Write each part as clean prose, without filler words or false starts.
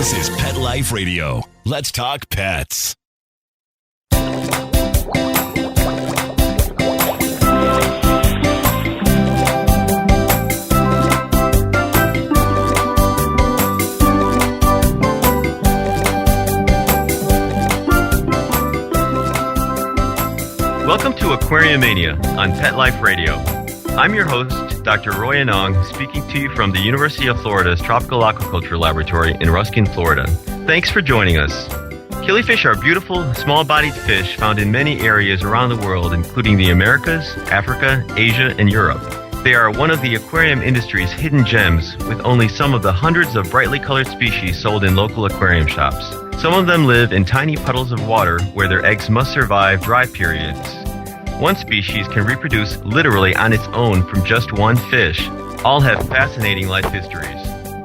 This is Pet Life Radio. Let's talk pets. Welcome to Aquariumania on Pet Life Radio. I'm your host, Dr. Roy Anong, speaking to you from the University of Florida's Tropical Aquaculture Laboratory in Ruskin, Florida. Thanks for joining us. Killifish are beautiful, small-bodied fish found in many areas around the world, including the Americas, Africa, Asia, and Europe. They are one of the aquarium industry's hidden gems, with only some of the hundreds of brightly colored species sold in local aquarium shops. Some of them live in tiny puddles of water where their eggs must survive dry periods. One species can reproduce literally on its own from just one fish. All have fascinating life histories.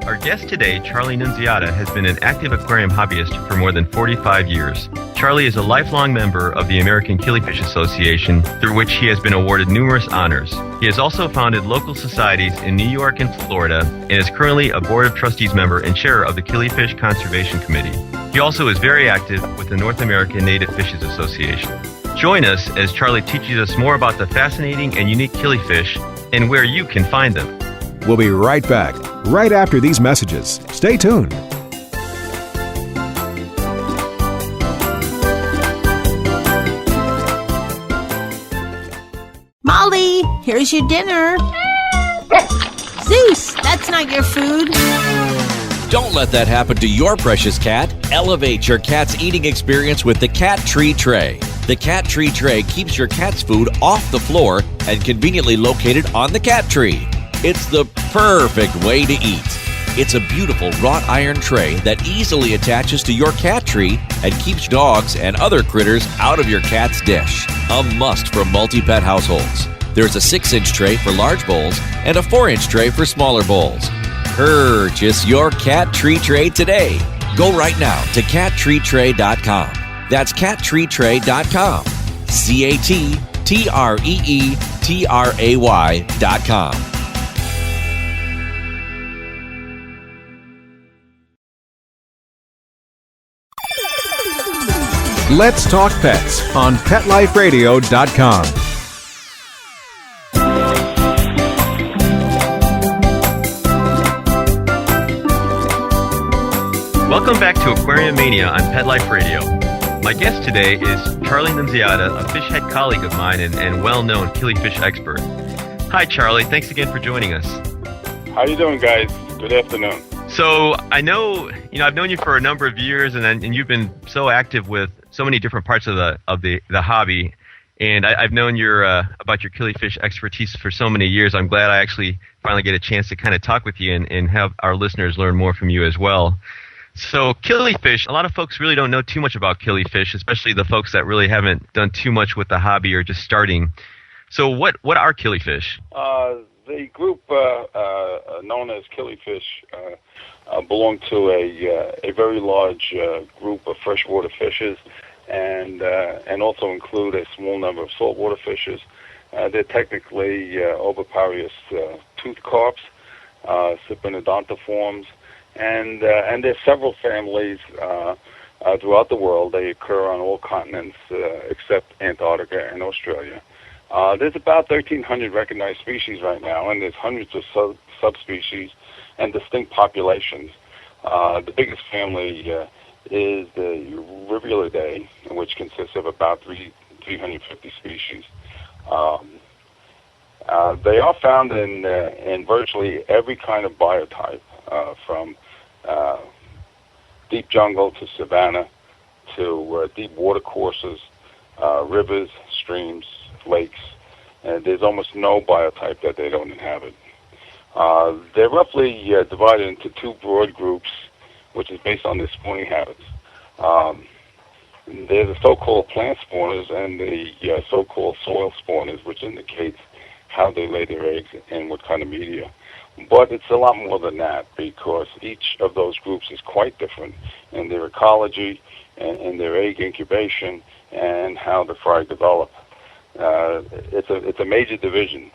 Our guest today, Charlie Nunziata, has been an active aquarium hobbyist for more than 45 years. Charlie is a lifelong member of the American Killifish Association, through which he has been awarded numerous honors. He has also founded local societies in New York and Florida, and is currently a Board of Trustees member and chair of the Killifish Conservation Committee. He also is very active with the North American Native Fishes Association. Join us as Charlie teaches us more about the fascinating and unique killifish and where you can find them. We'll be right back, right after these messages. Stay tuned. Molly, here's your dinner. Zeus, that's not your food. Don't let that happen to your precious cat. Elevate your cat's eating experience with the Cat Tree Tray. The Cat Tree Tray keeps your cat's food off the floor and conveniently located on the cat tree. It's the perfect way to eat. It's a beautiful wrought iron tray that easily attaches to your cat tree and keeps dogs and other critters out of your cat's dish. A must for multi-pet households. There's a 6-inch tray for large bowls and a 4-inch tray for smaller bowls. Purchase your Cat Tree Tray today. Go right now to cattreetray.com. That's cattreetray.com. CATTREETRAY.com. Let's talk pets on PetLifeRadio.com. Welcome back to Aquariumania on Pet Life Radio. My guest today is Charlie Nunziata, a fish head colleague of mine and well-known killifish expert. Hi, Charlie. Thanks again for joining us. How you doing, guys? Good afternoon. So I know, I've known you for a number of years, and you've been so active with so many different parts of the hobby. And I've known about your killifish expertise for so many years. I'm glad I actually finally get a chance to kind of talk with you and have our listeners learn more from you as well. So killifish, a lot of folks really don't know too much about killifish, especially the folks that really haven't done too much with the hobby or just starting. So what are killifish? The group known as killifish belong to a very large group of freshwater fishes, and also include a small number of saltwater fishes. They're technically oviparous toothed carps, cyprinodontiforms, and there's several families throughout the world. They occur on all continents except Antarctica and Australia. There's about 1,300 recognized species right now, and there's hundreds of subspecies and distinct populations. The biggest family is the Rivulidae, which consists of about 350 species. They are found in virtually every kind of biotype, from deep jungle to savanna to deep water courses, rivers, streams, lakes, and there's almost no biotype that they don't inhabit. They're roughly divided into two broad groups, which is based on their spawning habits. There's the so-called plant spawners and the so-called soil spawners, which indicates how they lay their eggs and what kind of media. But it's a lot more than that, because each of those groups is quite different in their ecology and their egg incubation and how the fry develop. It's a major division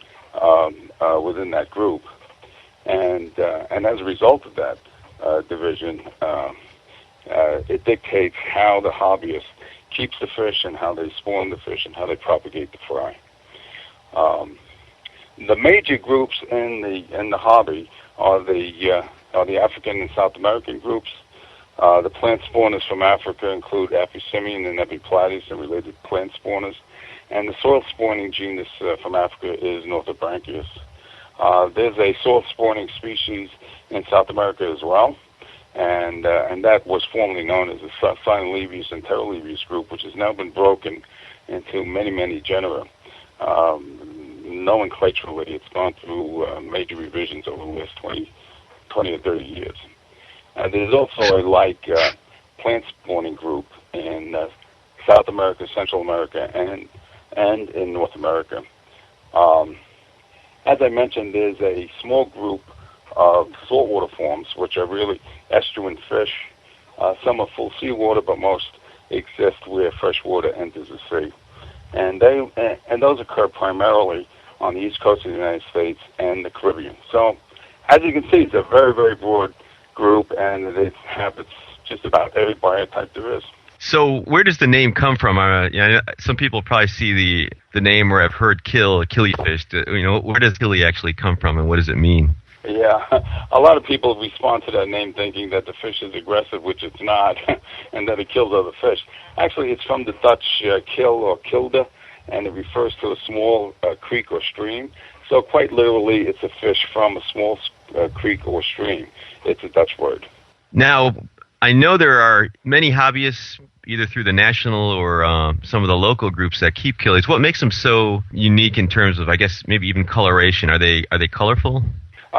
within that group, and as a result of that division, it dictates how the hobbyist keeps the fish and how they spawn the fish and how they propagate the fry. The major groups in the hobby are the African and South American groups. The plant spawners from Africa include Apusimian and Epiplates and related plant spawners. And the soil spawning genus from Africa is Northobranchius. There's a soil spawning species in South America as well, and that was formerly known as the Cynolebius and Pterolebius group, which has now been broken into many, many genera. Nomenclaturally, it's gone through major revisions over the last 20 or 30 years. There's also a plant spawning group in South America, Central America, and in North America. As I mentioned, there's a small group of saltwater forms, which are really estuarine fish. Some are full seawater, but most exist where fresh water enters the sea. And those occur primarily on the east coast of the United States and the Caribbean. So, as you can see, it's a very, very broad group, and it inhabits just about every biotype there is. So where does the name come from? Some people probably see the name or have heard killifish. Where does killi actually come from, and what does it mean? Yeah, a lot of people respond to that name thinking that the fish is aggressive, which it's not, and that it kills other fish. Actually, it's from the Dutch kill or kilde, and it refers to a small creek or stream. So quite literally, it's a fish from a small creek or stream. It's a Dutch word. Now, I know there are many hobbyists, either through the national or some of the local groups that keep killies. What makes them so unique in terms of, I guess, maybe even coloration? Are they colorful?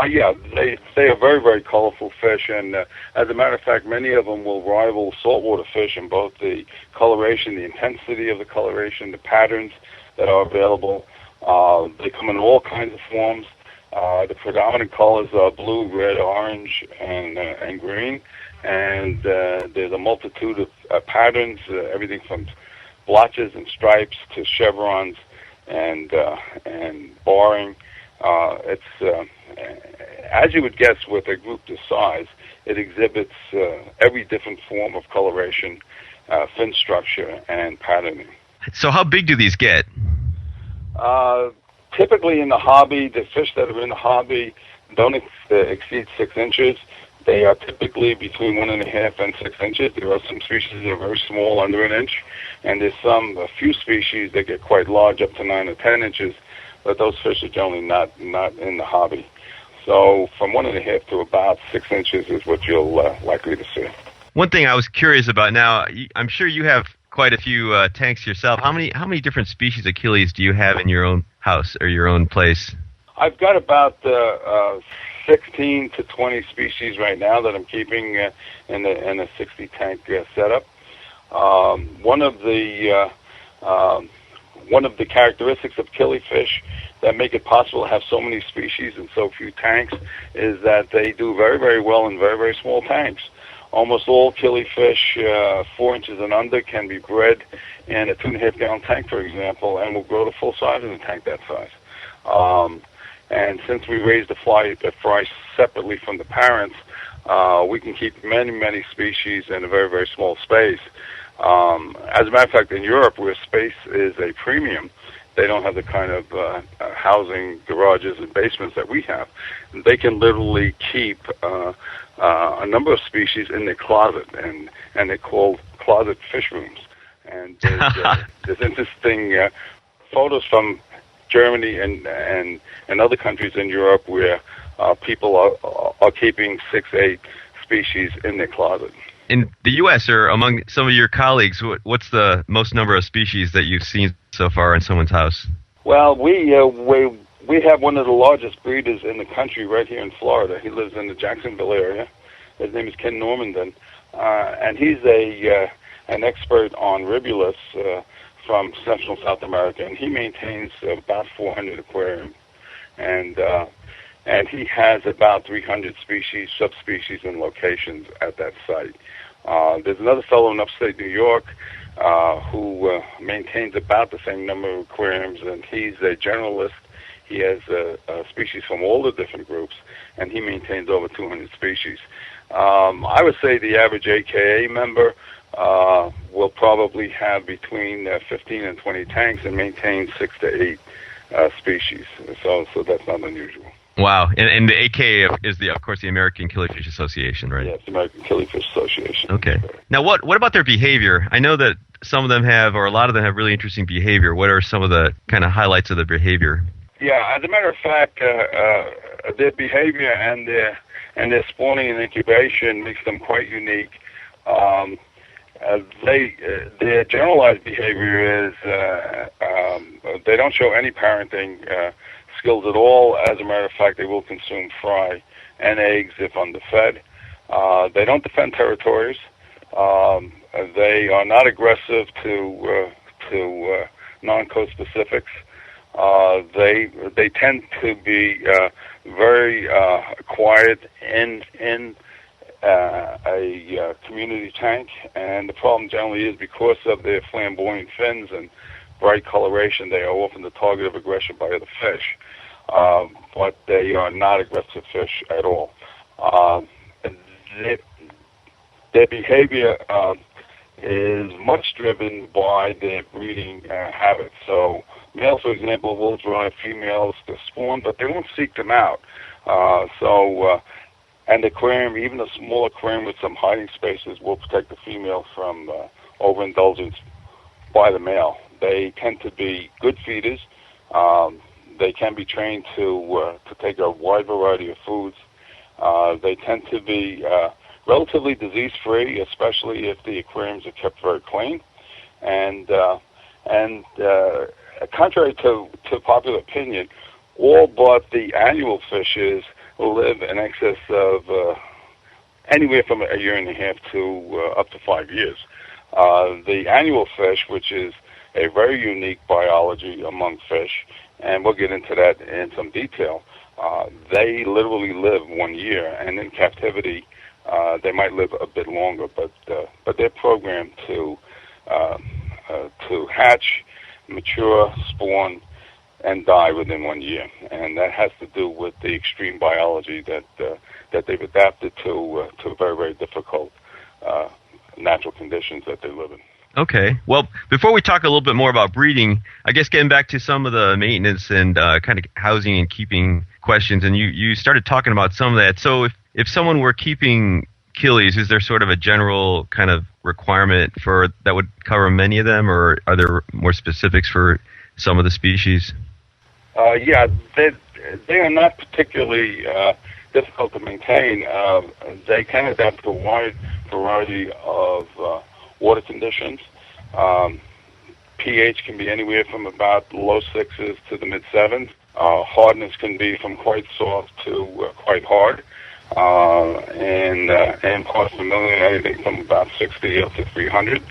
Yeah, they are very, very colorful fish, and as a matter of fact, many of them will rival saltwater fish in both the coloration, the intensity of the coloration, the patterns that are available. They come in all kinds of forms. The predominant colors are blue, red, orange, and green. And there's a multitude of patterns, everything from blotches and stripes to chevrons and barring. It's as you would guess, with a group this size, it exhibits every different form of coloration, fin structure, and patterning. So how big do these get? Typically in the hobby, the fish that are in the hobby don't exceed 6 inches. They are typically between 1.5 and 6 inches. There are some species that are very small, under an inch, and there's a few species that get quite large, up to 9 or 10 inches, but those fish are generally not in the hobby. So from 1.5 to about 6 inches is what you'll likely to see. One thing I was curious about now, I'm sure you have quite a few tanks yourself. How many different species of killies do you have in your own house or your own place? I've got about 16 to 20 species right now that I'm keeping in a 60 tank setup. One of the characteristics of killifish that make it possible to have so many species in so few tanks is that they do very, very well in very, very small tanks. Almost all killifish 4 inches and under can be bred in a 2.5-gallon tank, for example, and will grow to full size in a tank that size. And since we raise the fry separately from the parents, we can keep many, many species in a very, very small space. As a matter of fact, in Europe, where space is a premium, they don't have the kind of housing, garages, and basements that we have. They can literally keep a number of species in their closet, and they're called closet fish rooms. And there's interesting photos from Germany and other countries in Europe where people are keeping 6-8 species in their closet. In the U.S. or among some of your colleagues, what's the most number of species that you've seen so far in someone's house? Well, we have one of the largest breeders in the country right here in Florida. He lives in the Jacksonville area. His name is Ken Normandin, and he's an expert on ribulus from Central South America, and he maintains about 400 aquariums, and he has about 300 species, subspecies, and locations at that site. There's another fellow in upstate New York who maintains about the same number of aquariums, and he's a generalist. He has species from all the different groups, and he maintains over 200 species. I would say the average AKA member will probably have between 15 and 20 tanks and maintain 6 to 8 species. So that's not unusual. Wow. And the AKA is, of course, the American Killifish Association, right? Yes, American Killifish Association. Okay. Now, what about their behavior? I know that some of them have, or a lot of them have really interesting behavior. What are some of the kind of highlights of their behavior? Yeah, as a matter of fact, their behavior and their spawning and incubation makes them quite unique. Their generalized behavior is they don't show any parenting skills at all. As a matter of fact, they will consume fry and eggs if underfed. They don't defend territories. They are not aggressive to non-coast Pacifics. They tend to be very quiet in a community tank, and the problem generally is because of their flamboyant fins and bright coloration, they are often the target of aggression by other fish, but they are not aggressive fish at all. Their behavior is much driven by their breeding habits. So males, for example, will drive females to spawn, but they won't seek them out. And the aquarium, even a small aquarium with some hiding spaces, will protect the female from overindulgence by the male. They tend to be good feeders. They can be trained to take a wide variety of foods. They tend to be relatively disease-free, especially if the aquariums are kept very clean. And contrary to popular opinion, all but the annual fishes live in excess of anywhere from a year and a half to up to 5 years. The annual fish, which is a very unique biology among fish, and we'll get into that in some detail, they literally live 1 year, and in captivity they might live a bit longer, but they're programmed to hatch, mature, spawn, and die within 1 year, and that has to do with the extreme biology that they've adapted to very, very difficult natural conditions that they live in. Okay. Well, before we talk a little bit more about breeding, I guess getting back to some of the maintenance and kind of housing and keeping questions, and you started talking about some of that. So if someone were keeping killies, is there sort of a general kind of requirement for that would cover many of them, or are there more specifics for some of the species? Yeah, they are not particularly difficult to maintain. They can adapt to a wide variety of water conditions. pH can be anywhere from about low 6s to the mid 7s. Hardness can be from quite soft to quite hard. And parts per million, anything from about 60 up to 300.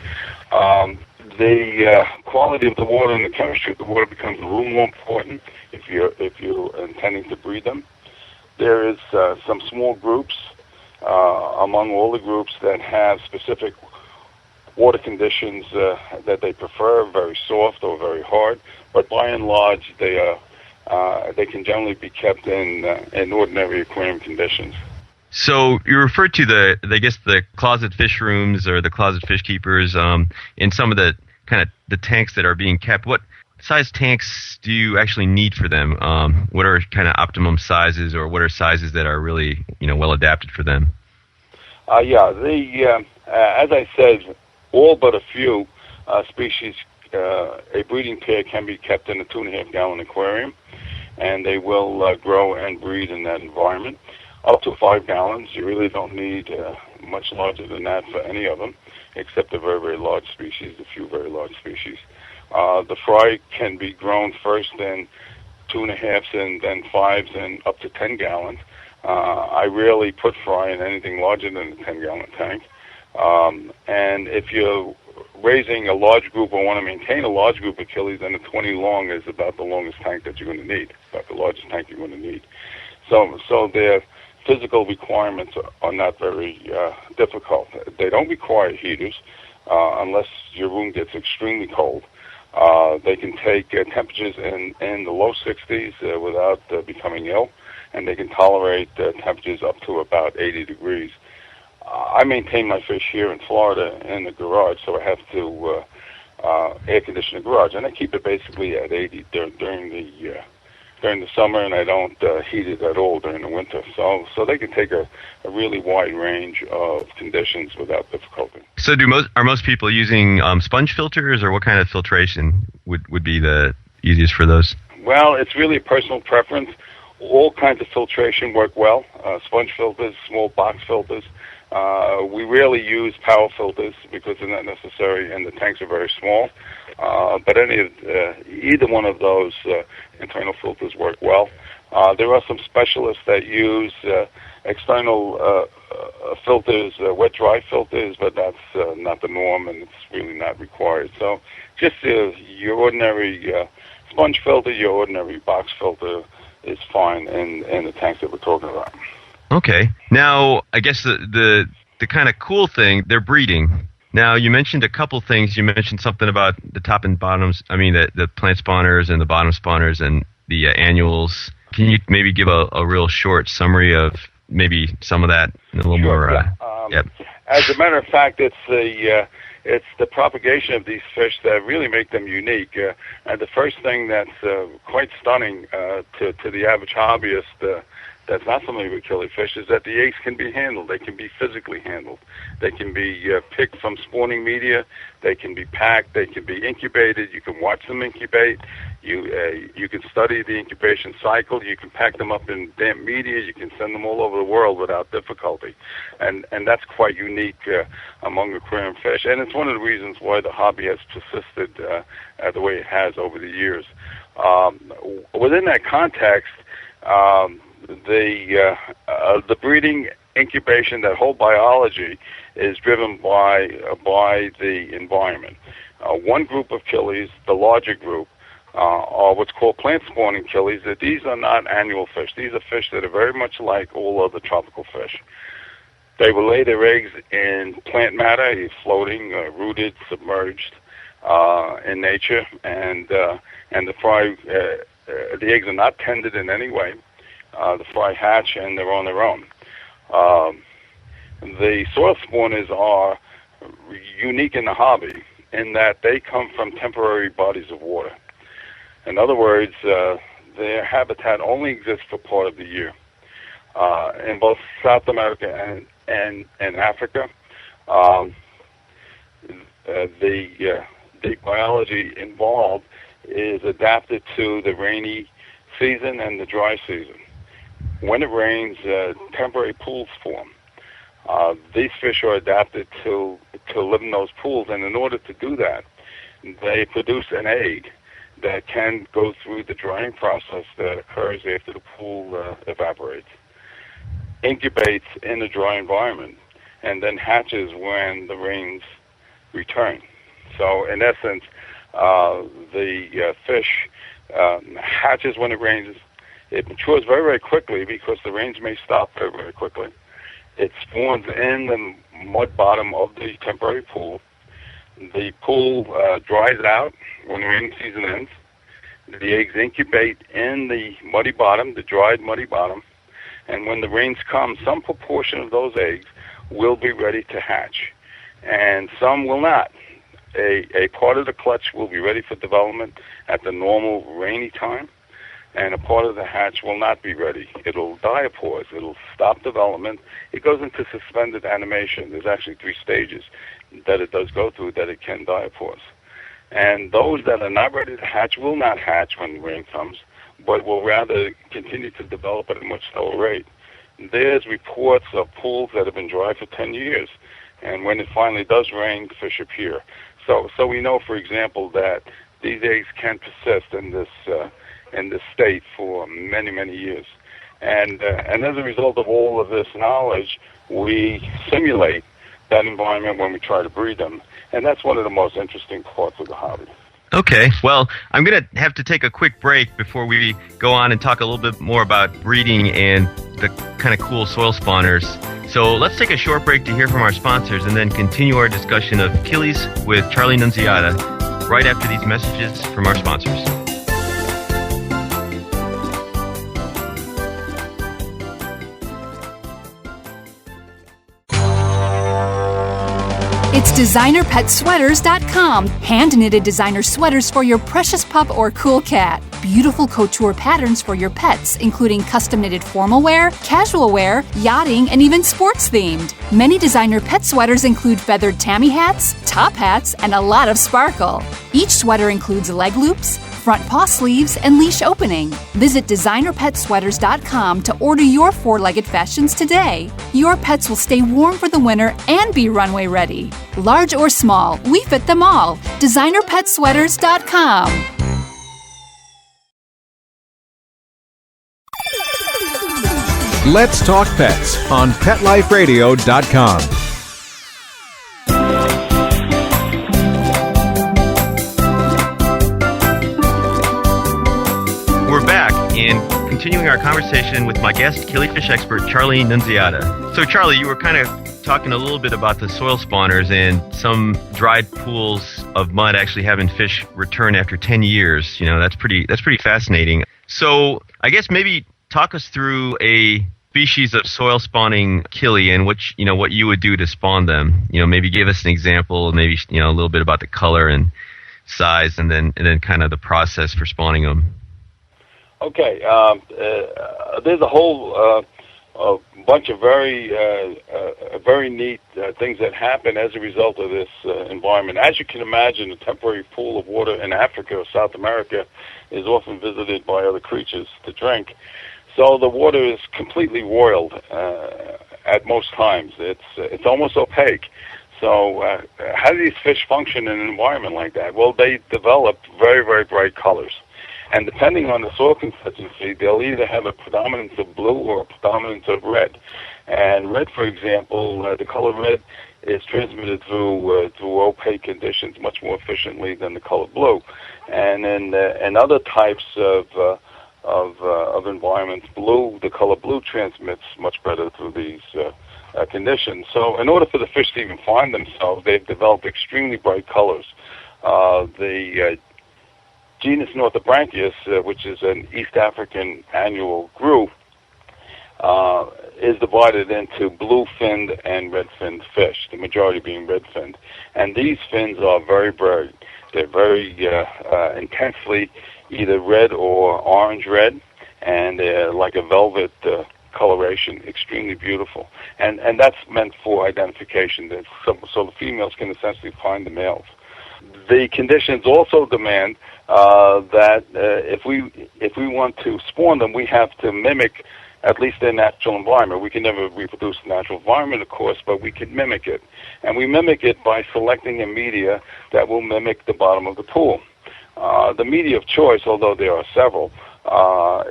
The quality of the water and the chemistry of the water becomes a little more important if you're intending to breed them. There is some small groups among all the groups that have specific water conditions that they prefer, very soft or very hard. But by and large, they can generally be kept in ordinary aquarium conditions. So you referred to the closet fish rooms or the closet fish keepers in some of the kind of the tanks that are being kept. What size tanks do you actually need for them? What are kind of optimum sizes, or what are sizes that are really well adapted for them? As I said, all but a few species, a breeding pair can be kept in a 2.5 gallon aquarium, and they will grow and breed in that environment. Up to 5 gallons, you really don't need much larger than that for any of them, except the very, very large species, a few very large species. The fry can be grown first in 2.5s and then 5s and up to 10 gallons. I rarely put fry in anything larger than a 10-gallon tank. And if you're raising a large group or want to maintain a large group of killies, then a 20 long is about the longest tank that you're going to need, about the largest tank you're going to need. So their physical requirements are not very difficult. They don't require heaters unless your room gets extremely cold. They can take temperatures in the low 60s without becoming ill, and they can tolerate temperatures up to about 80 degrees. I maintain my fish here in Florida in the garage, so I have to air condition the garage, and I keep it basically at 80 during the summer, and I don't heat it at all during the winter. So they can take a really wide range of conditions without difficulty. So are most people using sponge filters, or what kind of filtration would be the easiest for those? Well, it's really a personal preference. All kinds of filtration work well. Sponge filters, small box filters. We rarely use power filters because they're not necessary, and the tanks are very small. But either one of those internal filters work well. There are some specialists that use external filters, wet-dry filters, but that's not the norm, and it's really not required. So just your ordinary sponge filter, your ordinary box filter is fine in the tanks that we're talking about. Okay. Now, I guess the kind of cool thing, they're breeding. Now, you mentioned a couple things. You mentioned something about the top and bottoms, the plant spawners and the bottom spawners and the annuals. Can you maybe give a real short summary of maybe some of that in a little more? Yep. As a matter of fact, it's the propagation of these fish that really make them unique. And the first thing that's quite stunning to the average hobbyist that's not familiar with killifish is that the eggs can be handled. They can be physically handled. They can be picked from spawning media. They can be packed. They can be incubated. You can watch them incubate. You can study the incubation cycle. You can pack them up in damp media. You can send them all over the world without difficulty. And that's quite unique among aquarium fish. And it's one of the reasons why the hobby has persisted the way it has over the years. Within that context, the breeding, incubation, that whole biology is driven by the environment. One group of killies, the larger group, are what's called plant spawning killies. That these are not annual fish. These are fish that are very much like all other tropical fish. They will lay their eggs in plant matter, floating, rooted, submerged in nature, and the fry. The eggs are not tended in any way. The fry hatch, and they're on their own. The soil spawners are unique in the hobby in that they come from temporary bodies of water. In other words, their habitat only exists for part of the year. In both South America and Africa, the biology involved is adapted to the rainy season and the dry season. When it rains, temporary pools form. These fish are adapted to live in those pools, and in order to do that, they produce an egg that can go through the drying process that occurs after the pool evaporates, incubates in a dry environment, and then hatches when the rains return. So, in essence, the fish hatches when it rains. It matures very, very quickly because the rains may stop very, very quickly. It spawns in the mud bottom of the temporary pool. The pool dries out when the rainy season ends. The eggs incubate in the muddy bottom, the dried muddy bottom, and when the rains come, some proportion of those eggs will be ready to hatch, and some will not. A part of the clutch will be ready for development at the normal rainy time, and a part of the hatch will not be ready. It'll diapause. It'll stop development. It goes into suspended animation. There's actually 3 stages that it does go through that it can diapause. And those that are not ready to hatch will not hatch when the rain comes, but will rather continue to develop at a much slower rate. There's reports of pools that have been dry for 10 years, and when it finally does rain, fish appear. So we know, for example, that these eggs can persist in this state for many, many years. And as a result of all of this knowledge, we simulate that environment when we try to breed them. And that's one of the most interesting parts of the hobby. Okay, well, I'm going to have to take a quick break before we go on and talk a little bit more about breeding and the kind of cool soil spawners. So let's take a short break to hear from our sponsors and then continue our discussion of Killies with Charlie Nunziata right after these messages from our sponsors. It's designerpetsweaters.com. Hand-knitted designer sweaters for your precious pup or cool cat. Beautiful couture patterns for your pets, including custom-knitted formal wear, casual wear, yachting, and even sports-themed. Many designer pet sweaters include feathered tammy hats, top hats, and a lot of sparkle. Each sweater includes leg loops, front paw sleeves, and leash opening. Visit designerpetsweaters.com to order your four-legged fashions today. Your pets will stay warm for the winter and be runway ready. Large or small, we fit them all. designerpetsweaters.com. Let's Talk Pets on PetLifeRadio.com. We're back and continuing our conversation with my guest, killifish expert Charlie Nunziata. So Charlie, you were kind of talking a little bit about the soil spawners and some dried pools of mud actually having fish return after 10 years. You know, that's pretty fascinating. So I guess maybe talk us through a species of soil spawning killie and what you would do to spawn them. You know, maybe give us an example, maybe a little bit about the color and size, and then kind of the process for spawning them. Okay, there's a whole bunch of very neat things that happen as a result of this environment. As you can imagine, a temporary pool of water in Africa or South America is often visited by other creatures to drink. So the water is completely roiled at most times. It's almost opaque. So how do these fish function in an environment like that? Well, they develop very, very bright colors. And depending on the soil consistency, they'll either have a predominance of blue or a predominance of red. And red, for example, the color red is transmitted through opaque conditions much more efficiently than the color blue. And in other types of environments, the color blue transmits much better through these conditions. So in order for the fish to even find themselves, they've developed extremely bright colors. The genus Northobranchius, which is an East African annual grue, is divided into blue-finned and red-finned fish, the majority being red-finned. And these fins are very bright. They're very intensely either red or orange-red, and they're like a velvet coloration, extremely beautiful. And that's meant for identification, so the females can essentially find the males. The conditions also demand that if we want to spawn them, we have to mimic at least their natural environment. We can never reproduce the natural environment, of course, but we can mimic it. And we mimic it by selecting a media that will mimic the bottom of the pool. The media of choice, although there are several,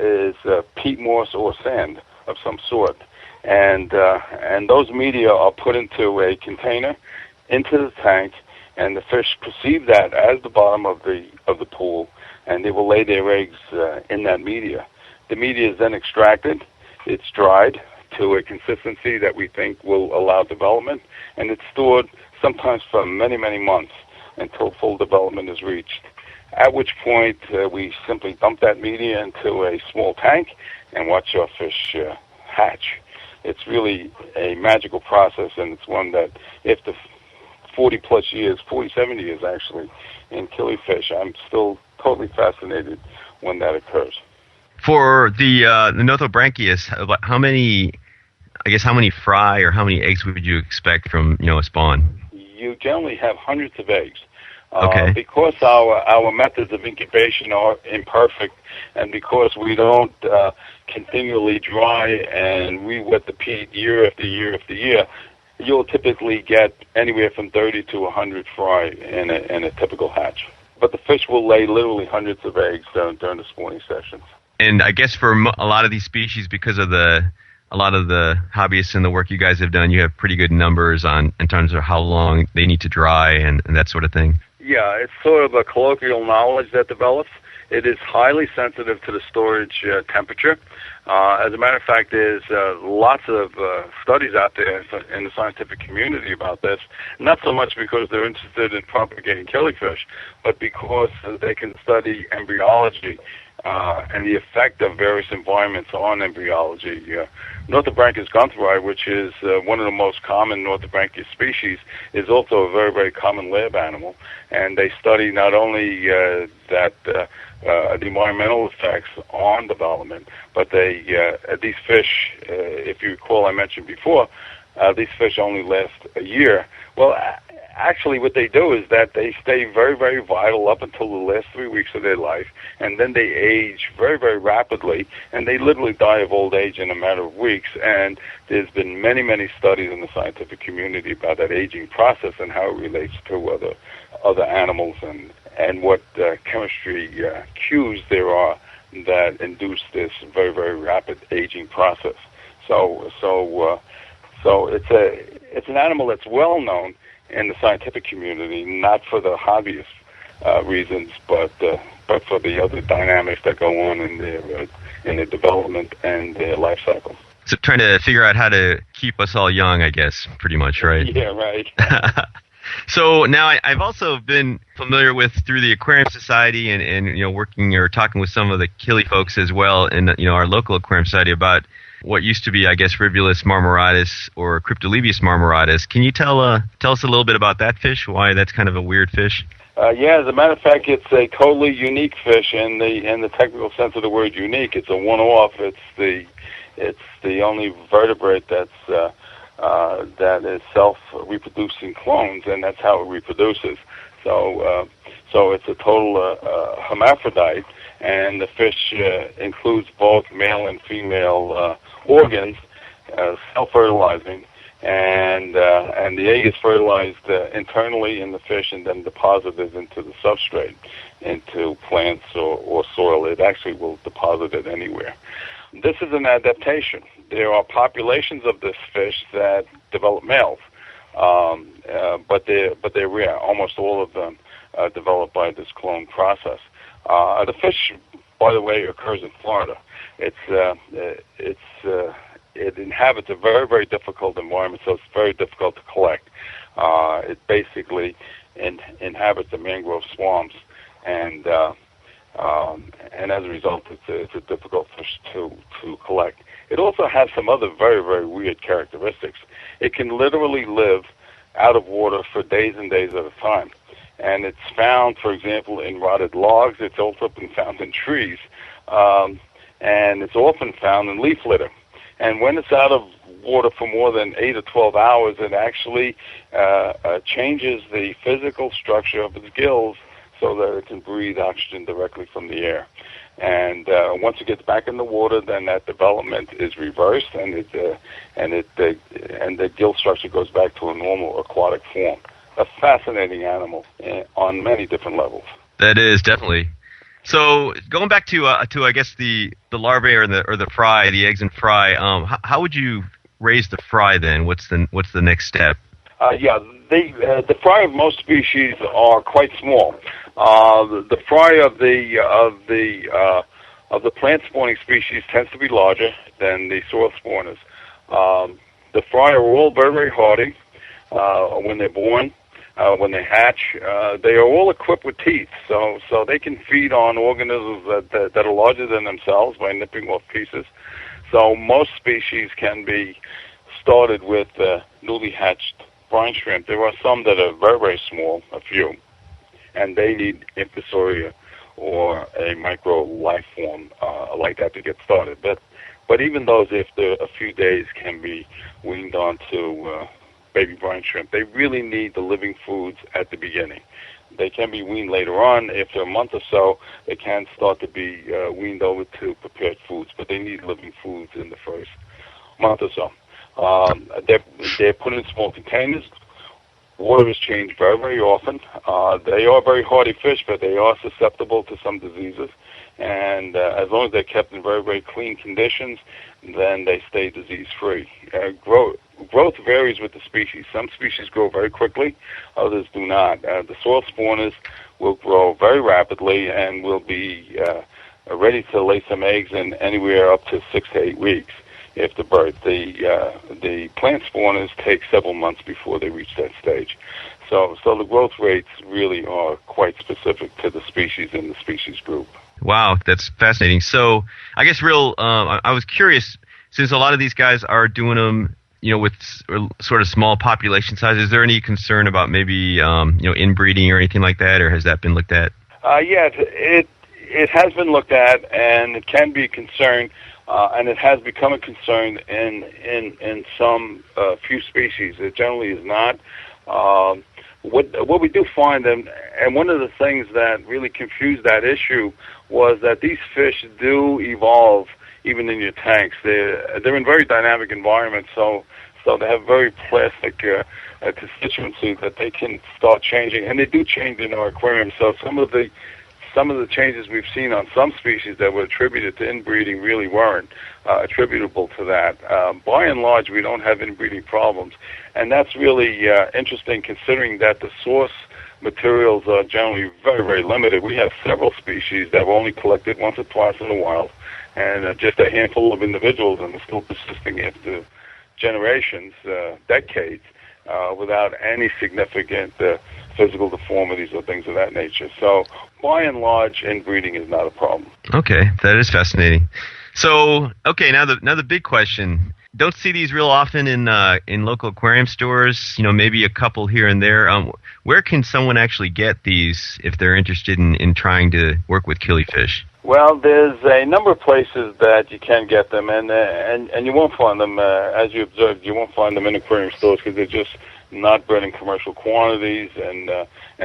is peat moss or sand of some sort. And those media are put into a container, into the tank, and the fish perceive that as the bottom of the pool, and they will lay their eggs in that media. The media is then extracted. It's dried to a consistency that we think will allow development, and it's stored sometimes for many, many months until full development is reached, at which point we simply dump that media into a small tank and watch our fish hatch. It's really a magical process, and it's one that if the 47 years actually, in killifish, I'm still totally fascinated when that occurs. For the Northobranchius, how many fry or how many eggs would you expect from a spawn? You generally have hundreds of eggs. Okay. Because our methods of incubation are imperfect, and because we don't continually dry and re-wet the peat year after year after year, you'll typically get anywhere from 30 to 100 fry in a typical hatch. But the fish will lay literally hundreds of eggs during the spawning sessions. And I guess for a lot of these species, because of a lot of the hobbyists and the work you guys have done, you have pretty good numbers in terms of how long they need to dry and that sort of thing. Yeah, it's sort of a colloquial knowledge that develops. It is highly sensitive to the storage temperature. As a matter of fact, there's lots of studies out there in the scientific community about this, not so much because they're interested in propagating killifish, but because they can study embryology and the effect of various environments on embryology. Northobranchus guentheri, which is one of the most common Northobranchus species, is also a very, very common lab animal. And they study not only the environmental effects on development, but these fish, if you recall I mentioned before, these fish only last a year. Well, actually what they do is that they stay very, very vital up until the last 3 weeks of their life, and then they age very, very rapidly, and they literally die of old age in a matter of weeks. And there's been many, many studies in the scientific community about that aging process and how it relates to other animals and what chemistry cues there are that induce this very, very rapid aging process. So it's an animal that's well known in the scientific community, not for the hobbyist reasons, but for the other dynamics that go on in their development and their life cycle. So trying to figure out how to keep us all young, I guess, pretty much, right? Yeah, right. So now I've also been familiar with through the Aquarium Society and working or talking with some of the Killi folks as well in our local Aquarium Society about what used to be, I guess, Rivulus marmoratus or Cryptolebius marmoratus. Can you tell us a little bit about that fish? Why that's kind of a weird fish? Yeah, as a matter of fact, it's a totally unique fish in the technical sense of the word unique. It's a one-off. It's the only vertebrate that is self-reproducing clones, and that's how it reproduces. So it's a total hermaphrodite, and the fish includes both male and female organs, self-fertilizing, and the egg is fertilized internally in the fish and then deposited into the substrate, into plants or soil. It actually will deposit it anywhere. This is an adaptation. There are populations of this fish that develop males, but they're rare. Almost all of them develop by this clone process. The fish, by the way, occurs in Florida. It inhabits a very, very difficult environment, so it's very difficult to collect. It basically inhabits the mangrove swamps, and as a result, it's a difficult fish to collect. It also has some other very, very weird characteristics. It can literally live out of water for days and days at a time. And it's found, for example, in rotted logs. It's also been found in trees. And it's often found in leaf litter. And when it's out of water for more than 8 or 12 hours, it actually changes the physical structure of its gills so that it can breathe oxygen directly from the air. And once it gets back in the water, then that development is reversed, and the gill structure goes back to a normal aquatic form. A fascinating animal on many different levels. That is, definitely. So going back to I guess the larvae or the fry, the eggs and fry. How would you raise the fry then? What's the next step? The fry of most species are quite small. The fry of the plant spawning species tends to be larger than the soil spawners. The fry are all very, very hardy when they're born. When they hatch, they are all equipped with teeth, so they can feed on organisms that are larger than themselves by nipping off pieces. So most species can be started with newly hatched brine shrimp. There are some that are very, very small, a few, and they need infusoria or a micro life form like that to get started. But even those, after a few days, can be weaned onto baby brine shrimp. They really need the living foods at the beginning. They can be weaned later on. After a month or so, they can start to be weaned over to prepared foods, but they need living foods in the first month or so. They're put in small containers. Water is changed very, very often. They are very hardy fish, but they are susceptible to some diseases. And as long as they're kept in very, very clean conditions, then they stay disease-free. growth varies with the species. Some species grow very quickly, others do not. The soil spawners will grow very rapidly and will be ready to lay some eggs in anywhere up to 6 to 8 weeks after birth. The plant spawners take several months before they reach that stage. So the growth rates really are quite specific to the species and the species group. Wow, that's fascinating. So I guess I was curious, since a lot of these guys are doing them, with sort of small population size, is there any concern about maybe, inbreeding or anything like that, or has that been looked at? Yeah, it has been looked at, and it can be a concern, and it has become a concern in some few species. It generally is not. What we do find, and one of the things that really confused that issue was that these fish do evolve even in your tanks. They're in very dynamic environments, so they have very plastic constituency that they can start changing, and they do change in our aquarium. So some of the changes we've seen on some species that were attributed to inbreeding really weren't attributable to that. By and large, we don't have inbreeding problems, and that's really interesting considering that the source materials are generally very, very limited. We have several species that were only collected once or twice in the wild, and just a handful of individuals, and they're still persisting after generations, decades, without any significant physical deformities or things of that nature. So, by and large, inbreeding is not a problem. Okay, that is fascinating. So, okay, now the big question. Don't see these real often in local aquarium stores. Maybe a couple here and there. Where can someone actually get these if they're interested in trying to work with killifish? Well, there's a number of places that you can get them, and you won't find them, as you observed, you won't find them in aquarium stores because they're just not bred in commercial quantities, and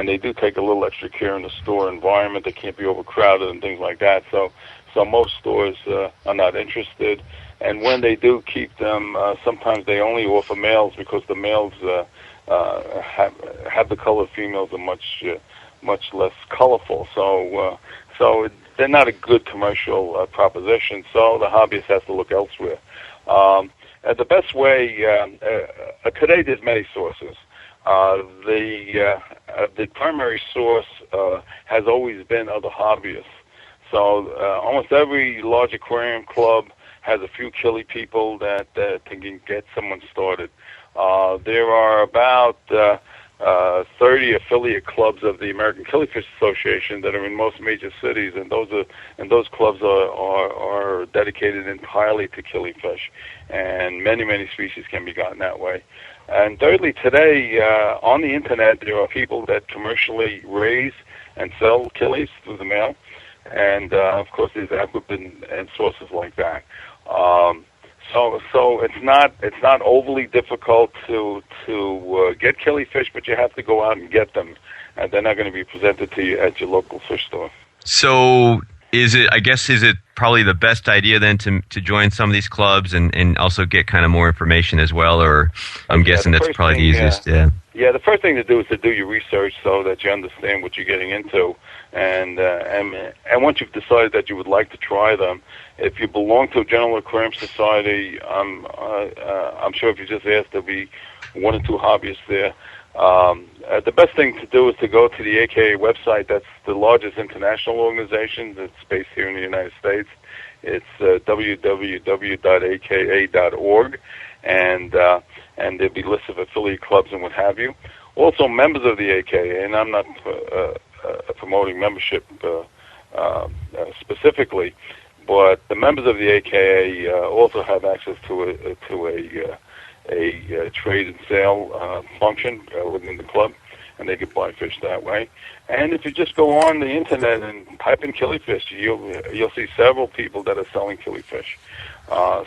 they do take a little extra care in the store environment. They can't be overcrowded and things like that. So most stores are not interested. And when they do keep them, sometimes they only offer males because the males have the color. Females are much less colorful. So they're not a good commercial proposition. So the hobbyist has to look elsewhere. The best way today, there's many sources. The primary source has always been other hobbyists. So almost every large aquarium club has a few killie people that can get someone started. There are about 30 affiliate clubs of the American Killifish Association that are in most major cities, and those clubs are dedicated entirely to killifish, and many species can be gotten that way. And thirdly, today on the internet there are people that commercially raise and sell killies through the mail, and of course there's Aquarium and sources like that. So it's not overly difficult to get killifish, but you have to go out and get them, and they're not going to be presented to you at your local fish store. So is it probably the best idea then to join some of these clubs and also get kind of more information as well, or I'm guessing that's probably the easiest. Yeah, the first thing to do is to do your research so that you understand what you're getting into, and once you've decided that you would like to try them, if you belong to a general aquarium society, I'm sure if you just ask, there'll be one or two hobbyists there. The best thing to do is to go to the AKA website. That's the largest international organization that's based here in the United States. It's www.aka.org, and there'll be lists of affiliate clubs and what have you. Also, members of the AKA, and I'm not promoting membership specifically, but the members of the AKA also have access to a trade and sale function within the club, and they can buy fish that way. And if you just go on the internet and type in killifish, you'll see several people that are selling killifish.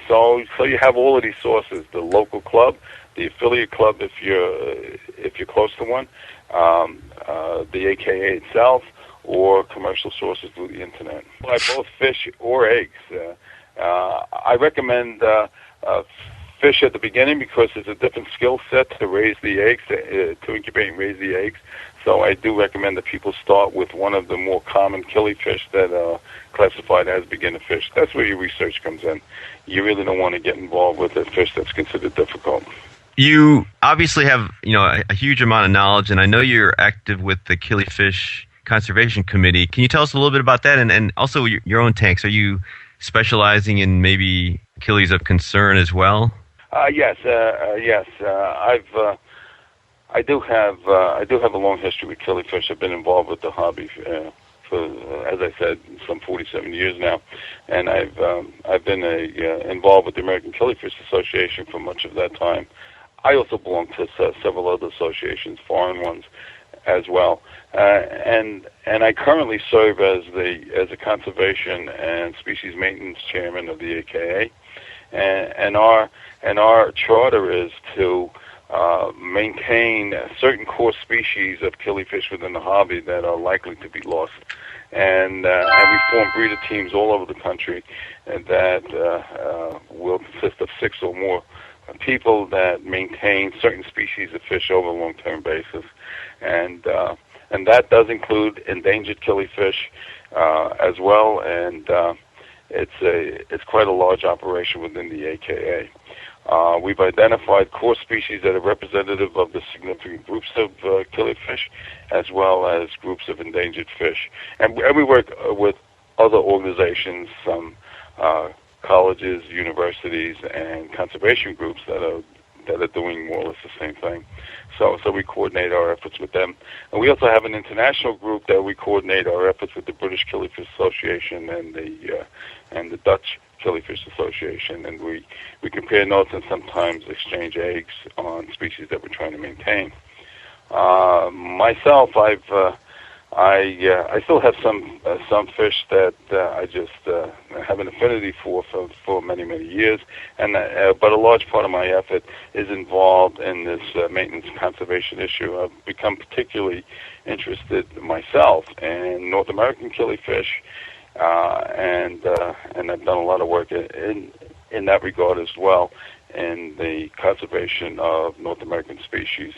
So you have all of these sources: the local club, the affiliate club if you're close to one, the AKA itself, or commercial sources through the internet. Buy both fish or eggs. I recommend fish at the beginning because it's a different skill set to raise the eggs, to incubate and raise the eggs. So I do recommend that people start with one of the more common killifish that are classified as beginner fish. That's where your research comes in. You really don't want to get involved with a fish that's considered difficult. You obviously have, a huge amount of knowledge, and I know you're active with the Killifish Conservation Committee. Can you tell us a little bit about that, and also your own tanks? Are you specializing in maybe killies of concern as well? Yes. I do have a long history with killifish. I've been involved with the hobby for, as I said, some 47 years now, and I've been involved with the American Killifish Association for much of that time. I also belong to several other associations, foreign ones, as well, and I currently serve as a conservation and species maintenance chairman of the AKA, and our charter is to maintain certain core species of killifish within the hobby that are likely to be lost. And we form breeder teams all over the country that will consist of 6 or more people that maintain certain species of fish over a long-term basis. And that does include endangered killifish as well, and it's quite a large operation within the AKA. We've identified core species that are representative of the significant groups of killifish, as well as groups of endangered fish. And we work with other organizations, some colleges, universities, and conservation groups that are doing more or less the same thing. So we coordinate our efforts with them. And we also have an international group that we coordinate our efforts with the British Killifish Association and the Dutch Killifish Association, and we compare notes and sometimes exchange eggs on species that we're trying to maintain. Myself, I still have some fish that I just have an affinity for many years, and but a large part of my effort is involved in this maintenance conservation issue. I've become particularly interested myself in North American killifish. And I've done a lot of work in that regard as well, in the conservation of North American species.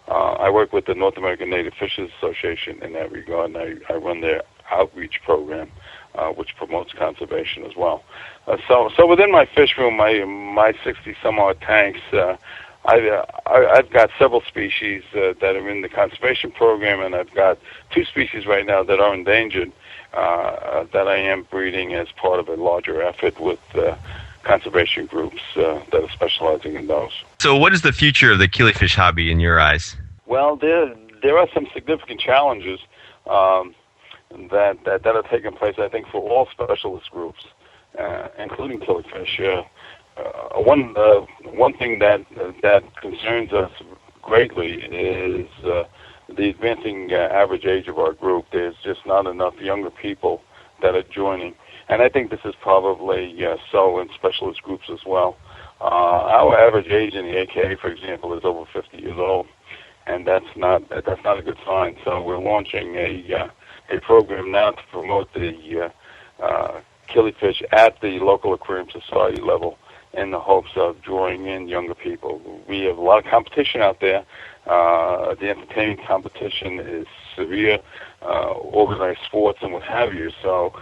I work with the North American Native Fishes Association in that regard, and I run their outreach program, which promotes conservation as well. So within my fish room, my 60-some-odd tanks, I've got several species that are in the conservation program, and I've got 2 species right now that are endangered that I am breeding as part of a larger effort with conservation groups that are specializing in those. So what is the future of the killifish hobby in your eyes? Well, there are some significant challenges that are taking place, I think, for all specialist groups, including killifish. One thing that concerns us greatly is the advancing average age of our group. There's just not enough younger people that are joining, and I think this is probably so in specialist groups as well. Our average age in the AKA, for example, is over 50 years old, and that's not a good sign. So we're launching a program now to promote the killifish at the local aquarium society level, in the hopes of drawing in younger people. We have a lot of competition out there. The entertainment competition is severe, organized sports and what have you. So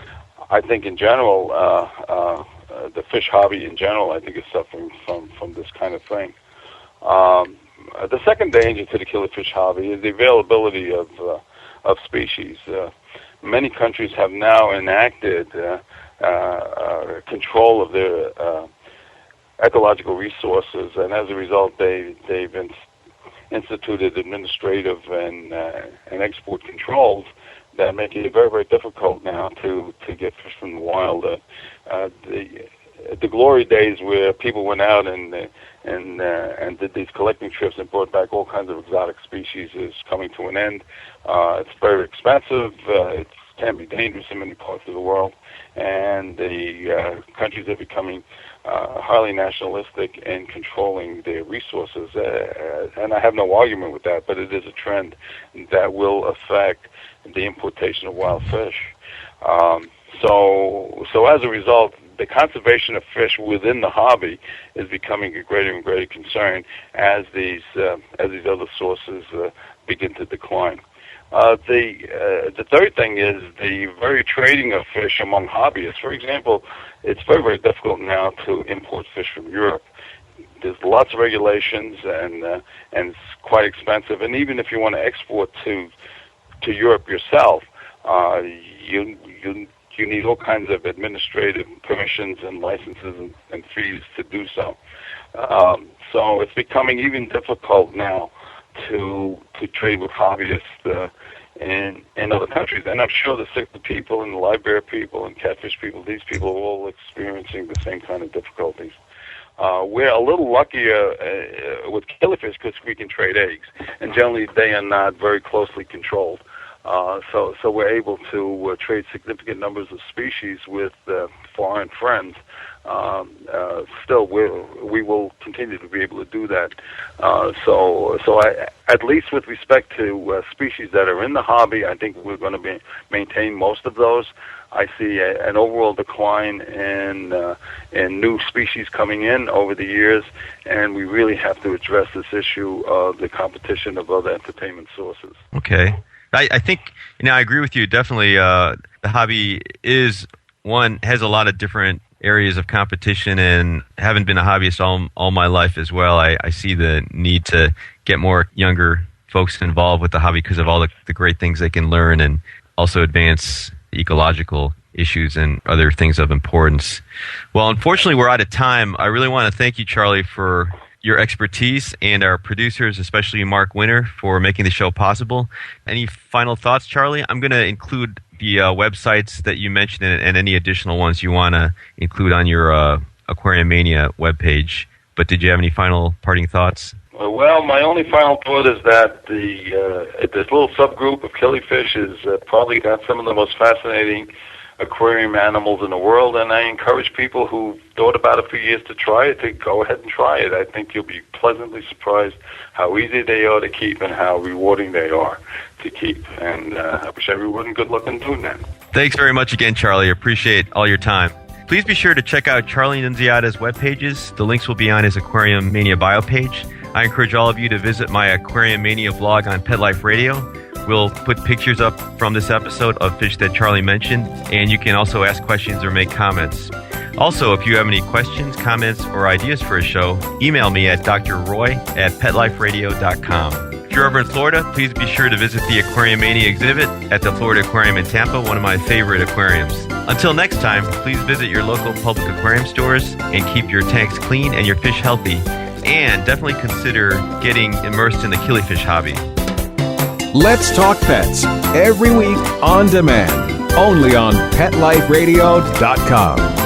I think in general, the fish hobby in general, I think, is suffering from this kind of thing. The second danger to the killifish hobby is the availability of species. Many countries have now enacted control of their ecological resources, and as a result, they've instituted administrative and export controls that make it very, very difficult now to get fish from the wild. The glory days where people went out and did these collecting trips and brought back all kinds of exotic species is coming to an end. It's very expensive. It can be dangerous in many parts of the world, and the countries are becoming highly nationalistic in controlling their resources, and I have no argument with that, but it is a trend that will affect the importation of wild fish. So as a result, the conservation of fish within the hobby is becoming a greater and greater concern as these other sources begin to decline. The third thing is the very trading of fish among hobbyists. For example, it's very, very difficult now to import fish from Europe. there's lots of regulations, and it's quite expensive. And even if you want to export to Europe yourself, you need all kinds of administrative permissions and licenses and fees to do so. So it's becoming even difficult now to trade with hobbyists in other countries. And I'm sure the people and the live bear people and catfish people, these people are all experiencing the same kind of difficulties. We're a little luckier with killifish because we can trade eggs, and generally they are not very closely controlled. So we're able to trade significant numbers of species with foreign friends. Still, we will continue to be able to do that. So at least with respect to species that are in the hobby, I think we're going to maintain most of those. I see an overall decline in new species coming in over the years, and we really have to address this issue of the competition of other entertainment sources. Okay. I think, I agree with you. Definitely, the hobby has a lot of different areas of competition, and having been a hobbyist all my life as well, I see the need to get more younger folks involved with the hobby because of all the great things they can learn, and also advance ecological issues and other things of importance. Well, unfortunately, we're out of time. I really want to thank you, Charlie, for your expertise, and our producers, especially Mark Winter, for making the show possible. Any final thoughts, Charlie? I'm going to include the websites that you mentioned and any additional ones you want to include on your Aquariumania webpage. But did you have any final parting thoughts? Well, my only final thought is that this little subgroup of killifish has probably got some of the most fascinating aquarium animals in the world, and I encourage people who thought about it for years to try it, to go ahead and try it. I think you'll be pleasantly surprised how easy they are to keep and how rewarding they are to keep. And I wish everyone good luck in doing that. Thanks very much again, Charlie. Appreciate all your time. Please be sure to check out Charlie Nunziata's web pages. The links will be on his Aquariumania bio page. I encourage all of you to visit my Aquariumania blog on Pet Life Radio. We'll put pictures up from this episode of fish that Charlie mentioned, and you can also ask questions or make comments. Also, if you have any questions, comments, or ideas for a show, email me at drroy@petliferadio.com. If you're over in Florida, please be sure to visit the Aquariumania exhibit at the Florida Aquarium in Tampa, one of my favorite aquariums. Until next time, please visit your local public aquarium stores and keep your tanks clean and your fish healthy. And definitely consider getting immersed in the killifish hobby. Let's Talk Pets, every week on demand, only on PetLifeRadio.com.